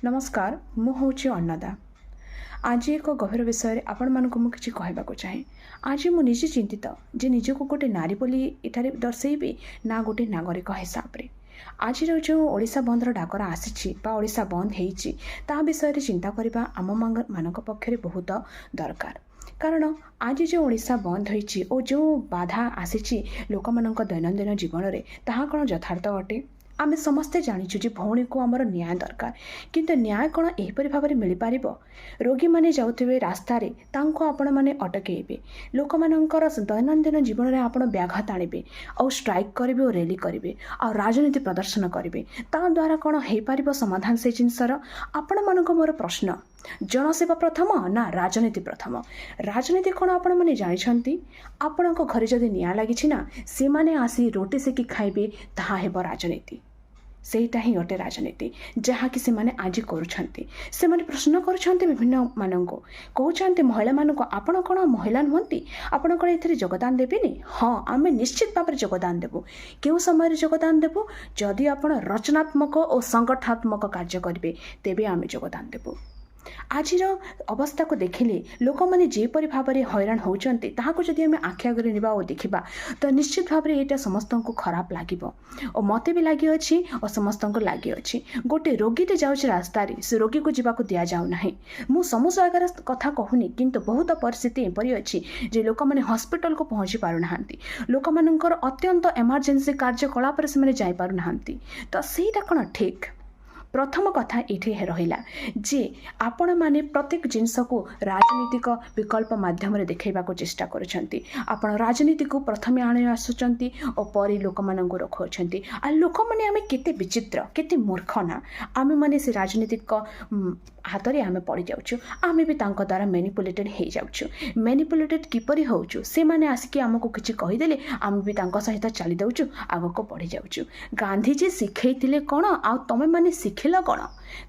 नमस्कार मु हूँ अन्नदा। आज एक गभीर विषय आपण मानक मु किछि कहबाको चाहे। आज मु निजे चिंतित जे निजको गोटे नारी बोली इठारे दर्शेबी ना गोटे नागरिक हिसाब रे। आज जो ओडिशा बंदर डाकरा आसी ओडिशा बंद होईची ता विषय चिंता करबा आम मानक पक्षरे बहुत दरकार। कारण आज जो ओडिशा बंद होईची ओ जो बाधा आसी लोक मानक दैनंदिन जीवन रे ताहा कौन यथार्थ अटे। आमे समस्ते जानिछु जे भौणी को आमर न्याय दरकार, किंतु न्याय कौन एहीपरि भाव मिल पार। रोगी मैंने जाउथिबे रास्ता रे तांको आपण माने अटकेबे, लोक मानकर दैनंदिन जीवन रे आपण व्याघात आणिबे और स्ट्राइक करिवे और रैली करिवे और राजनीति प्रदर्शन करिवे। ता द्वारा कौन हो पार समाधान से जिनसर। आपण मानक मोर प्रश्न, जनसेवा प्रथम ना राजनीति प्रथम? राजनीति कौन आपण माने जानिछंती? आपणको घरे जदि निया लागिछि ना से माने आसी रोटी सेकी खाइबे ताहा हेबो राजनीति। सेटा ही अटे राजनीति जहाँकि से माने आज करुछंती। से माने प्रश्न करुछंती विभिन्न माननको, कहउछंती महिला माननको आपण कोन महिला नुहंती, आपण कोन एथरे योगदान देबेनी? हाँ, आमे निश्चित भाव योगदान देबु। केउ समय योगदान देबु? जदि आपण रचनात्मक और संगठनात्मक कार्य करिवे तेबे आमे योगदान देबु। आज अवस्था को देखिले लोक मैंने जेपरी भाव में हैरान होती ताकू जदि आम आखि आगे निबा और देखा तो निश्चित भाव में यहाँ समस्त को खराब लगे और मत भी लगी अच्छी और समस्त को लगी अच्छी। गोटे रोगीटे जाऊँच रास्तार से रोगी को जावाक दि जाऊना। मु समूह आगे कथा कहूनी, किंतु बहुत परिस्थिति एपरी अच्छी जे लोक मैंने हॉस्पिटल को पहुँची पारना, लोक मानकर अत्यंत एमरजेंसी कार्यकलाप से जाई पारना। तो सहीटा कौन ठीक? प्रथम कथा ये रहिला जे आपण माने प्रत्येक जिनस को राजनीतिक विकल्प माध्यम रे देखैबा को चेष्टा करूछंती। आपण राजनीति को प्रथमे आने आसुचंती और परी लोक मानंको रखौछंती। आ लोक माने आमे केते विचित्र केते मूर्ख ना, आमे माने से राजनीतिक हाथ रे आमे पड़ी जाउछु। आमे भी तांको द्वारा मैनिपुलेटेड हे जाउछु। मैनिपुलेटेड किपरि होउछु? से माने आसिके हमको किछि कहि देले आमे भी तांको सहित चली दउछु, आगको पड़ी जाउछु। गांधी जी सिखैथिले कोन आ तमे माने सिखिल कोन?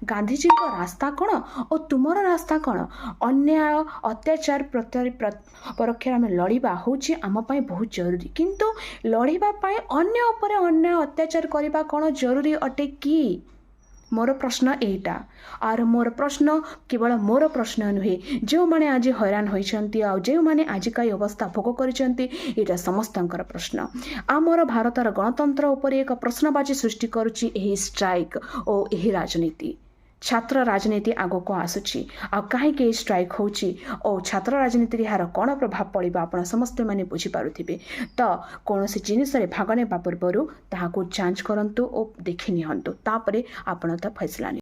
गांधीजी को रास्ता कौन और तुमर रास्ता कौन? अन्याय अत्याचार परोक्ष आम लड़वा हूँ आम बहुत जरूरी, किंतु लड़वा अन्य उपर अन्याय अत्याचार करने कौन जरूरी अटे कि? मोर प्रश्न एटा। आर मोर प्रश्न केवल मोर प्रश्न नुहे, जो माने आज हैरान होइछंती आ जो माने आजिका अवस्था भोग करिछंती एटा समस्तंकर प्रश्न। आमर भारतर गणतंत्र उपर एक प्रश्नबाची सृष्टि करुछि एही स्ट्राइक और एही राजनीति। छात्र राजनीति आगो को आसुछि आ कहीं स्ट्राइक होछि और छात्र राजनीति यार कौन प्रभाव पड़िबा आपण समस्ते माने बुझी पारुथिबे। तो कौन सी जिनिस रे भाग नेबा पूर्व ताहाको जांच करंतु और देखि निहंतु, तापरे आपण तो फैसला